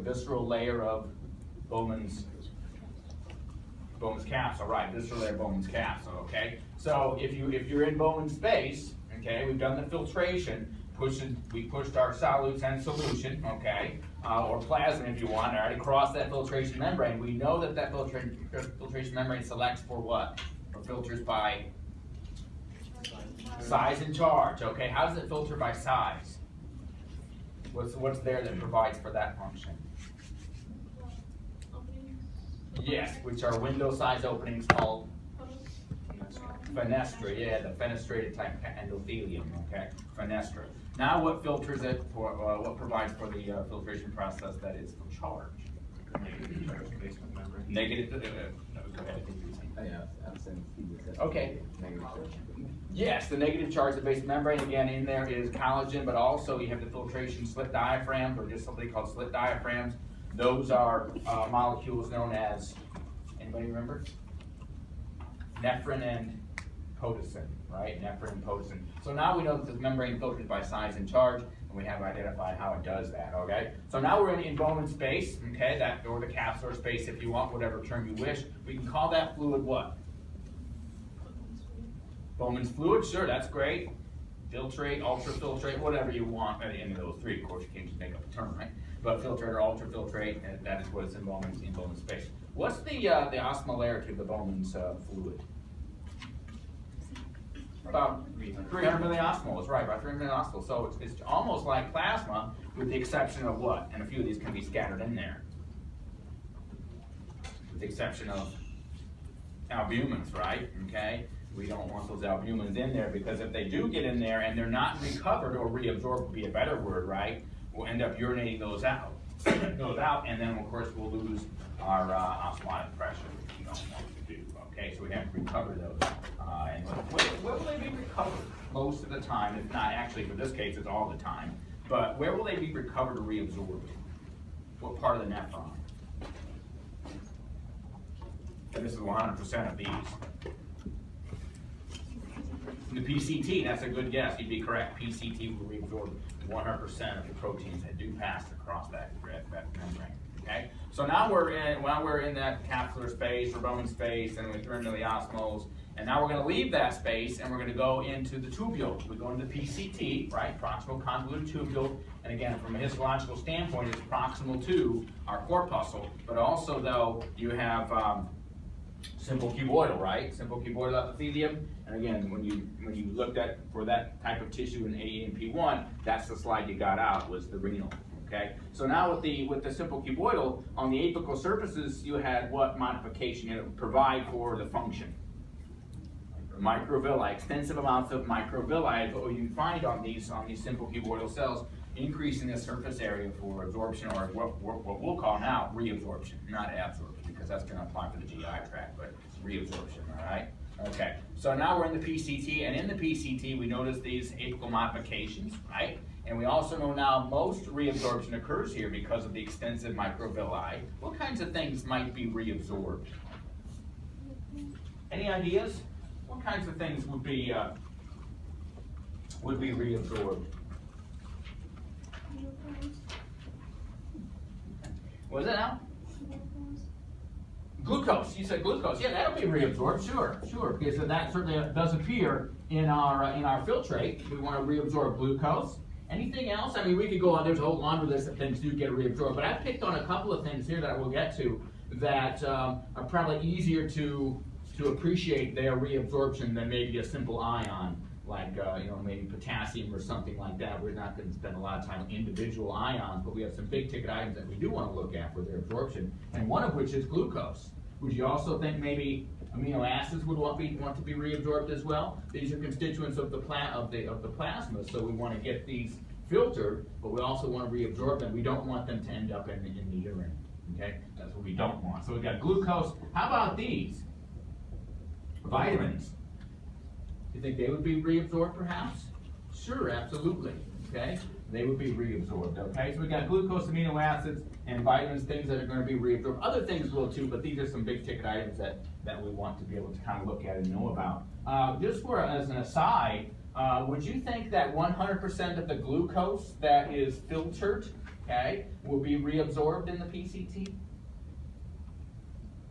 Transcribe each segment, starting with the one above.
visceral layer of Bowman's capsule, right? Visceral layer of Bowman's capsule. Okay. So if you're in Bowman's space, okay, we've done the filtration. We pushed our solutes and solution, okay, or plasma if you want, all right, across that filtration membrane. We know that that filtration membrane selects for what? Or filters by size and charge, okay? How does it filter by size? What's there that provides for that function? Yes, which are window size openings called fenestra. Yeah, the fenestrated type endothelium, okay? Fenestra. Now what filters it for, what provides for the filtration process that is for charge? Negative, go ahead. Okay. Yes, the negative charge of the basement membrane, again, in there is collagen, but also you have the filtration slit diaphragms, or just something called slit diaphragms. Those are molecules known as, anybody remember? Nephrin and potassine, right? Nephrin and potassine. So now we know that this membrane filters by size and charge, and we have identified how it does that, okay? So now we're in Bowman space, okay, that, or the capsular space if you want, whatever term you wish. We can call that fluid what? Bowman's fluid, sure, that's great. Filtrate, ultrafiltrate, whatever you want, any of those three. Of course, you can't just make up a term, right? But filtrate or ultrafiltrate, that is what is in Bowman's space. What's the osmolarity of the Bowman's fluid? About 300 milliosmoles, right, about 300 milliosmoles. So it's almost like plasma, with the exception of what? And a few of these can be scattered in there. With the exception of albumins, right, okay? We don't want those albumins in there, because if they do get in there and they're not recovered or reabsorbed, would be a better word, right? We'll end up urinating those out. And then of course we'll lose our osmotic pressure, which we don't want to do. Okay, so we have to recover those. And where will they be recovered? Most of the time, if not actually for this case, it's all the time. But where will they be recovered or reabsorbed? What part of the nephron? And this is 100% of these. The PCT, that's a good guess. You'd be correct. PCT will reabsorb 100% of the proteins that do pass across that membrane. Okay. So now we're in that capsular space or Bowman space, and we're into the osmos, and now we're going to leave that space and we're going to go into the tubule. We go into the PCT, right? Proximal convoluted tubule, and again, from a histological standpoint, it's proximal to our corpuscle, but also though you have simple cuboidal, right? Simple cuboidal epithelium. And again, when you looked at for that type of tissue in AEMP1, that's the slide you got out, was the renal. Okay. So now with the simple cuboidal, on the apical surfaces, you had what modification? It would provide for the function. Microvilli, extensive amounts of microvilli. But what you find on these simple cuboidal cells, increasing the surface area for absorption, or what we'll call now reabsorption, not absorption, because that's going to apply for the GI tract, but reabsorption, all right? Okay, so now we're in the PCT, and in the PCT we notice these apical modifications, right? And we also know now most reabsorption occurs here because of the extensive microvilli. What kinds of things might be reabsorbed? Any ideas? What kinds of things would be reabsorbed? What is it now? Glucose. You said glucose. Yeah, that'll be reabsorbed. Sure. Because that certainly does appear in our filtrate. We want to reabsorb glucose. Anything else? I mean, we could go on. There's a whole laundry list of things do get reabsorbed, but I picked on a couple of things here that we'll get to that are probably easier to appreciate their reabsorption than maybe a simple ion, like maybe potassium or something like that. We're not going to spend a lot of time on individual ions, but we have some big ticket items that we do want to look at for their absorption, and one of which is glucose. Would you also think maybe amino acids would want to be reabsorbed as well? These are constituents of the plasma, so we want to get these filtered, but we also want to reabsorb them. We don't want them to end up in the urine. Okay, that's what we don't want. So we've got glucose. How about these? Vitamins. You think they would be reabsorbed perhaps? Sure, absolutely. Okay, they would be reabsorbed. Okay, so we got glucose, amino acids, and vitamins, things that are going to be reabsorbed. Other things will too, but these are some big ticket items that we want to be able to kind of look at and know about. Just as an aside, would you think that 100% of the glucose that is filtered okay, will be reabsorbed in the PCT?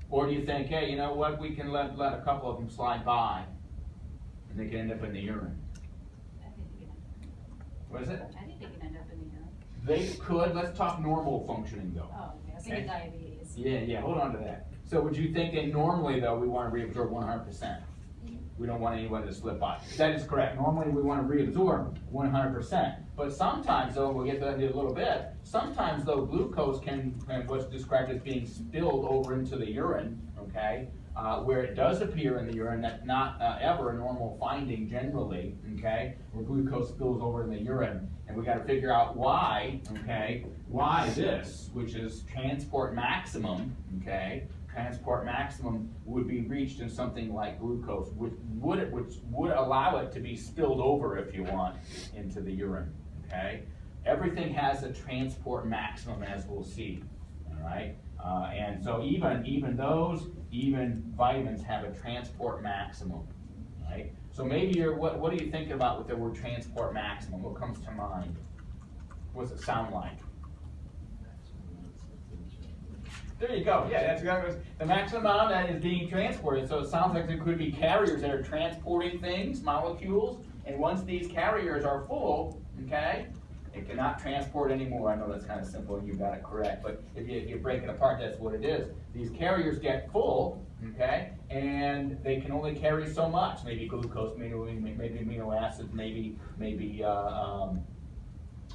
Or do you think, hey, you know what, we can let a couple of them slide by and they can end up in the urine? I think they can. What is it? I think they can end up in the urine. They could. Let's talk normal functioning though. Oh, okay. I was thinking diabetes. Yeah, hold on to that. So would you think that normally though we want to reabsorb 100%? We don't want anyone to slip by. That is correct. Normally we want to reabsorb 100%. But sometimes though, we'll get to that in a little bit, sometimes though glucose can what's described as being spilled over into the urine, okay? Where it does appear in the urine, that's not ever a normal finding generally, okay? Where glucose spills over in the urine. And we got to figure out why, okay? Why this, which is transport maximum, okay? Transport maximum would be reached in something like glucose, which would allow it to be spilled over, if you want, into the urine, okay? Everything has a transport maximum, as we'll see, all right? And so even vitamins have a transport maximum, right? So maybe what are you thinking about with the word transport maximum? What comes to mind? What's it sound like? There you go. Yeah, that's exactly the maximum amount that is being transported. So it sounds like there could be carriers that are transporting things, molecules, and once these carriers are full, okay, it cannot transport anymore. I know that's kind of simple and you got it correct, but if you break it apart, that's what it is. These carriers get full, okay, and they can only carry so much. Maybe glucose, maybe amino acids, maybe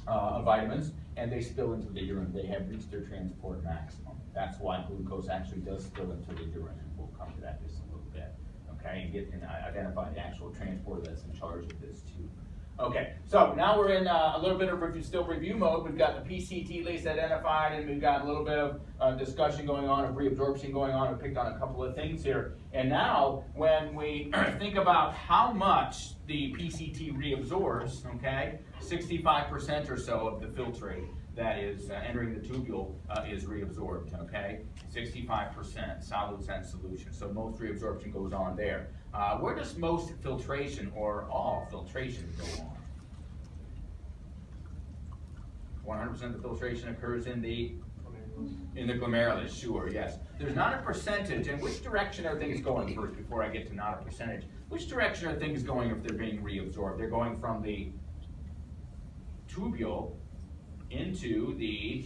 vitamins, and they spill into the urine. They have reached their transport maximum. That's why glucose actually does spill into the urine, and we'll come to that just a little bit, okay, and identify the actual transporter that's in charge of this too. Okay, so now we're in a little bit of review mode. We've got the PCT list identified, and we've got a little bit of discussion going on, of reabsorption going on. We picked on a couple of things here. And now, when we think about how much the PCT reabsorbs, okay, 65% or so of the filtrate that is entering the tubule is reabsorbed, okay? 65% solids and solution. So most reabsorption goes on there. Where does most filtration or all filtration go on? 100% of the filtration occurs in the glomerulus, sure, yes. There's not a percentage, and which direction are things going first before I get to not a percentage? Which direction are things going if they're being reabsorbed? They're going from the tubule into the,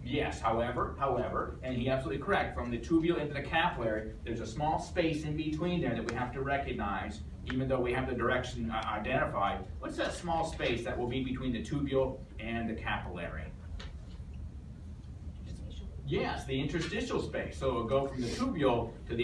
yes, however, and he's absolutely correct, from the tubule into the capillary, there's a small space in between there that we have to recognize, even though we have the direction identified. What's that small space that will be between the tubule and the capillary? Yes, the interstitial space. So it'll go from the tubule to the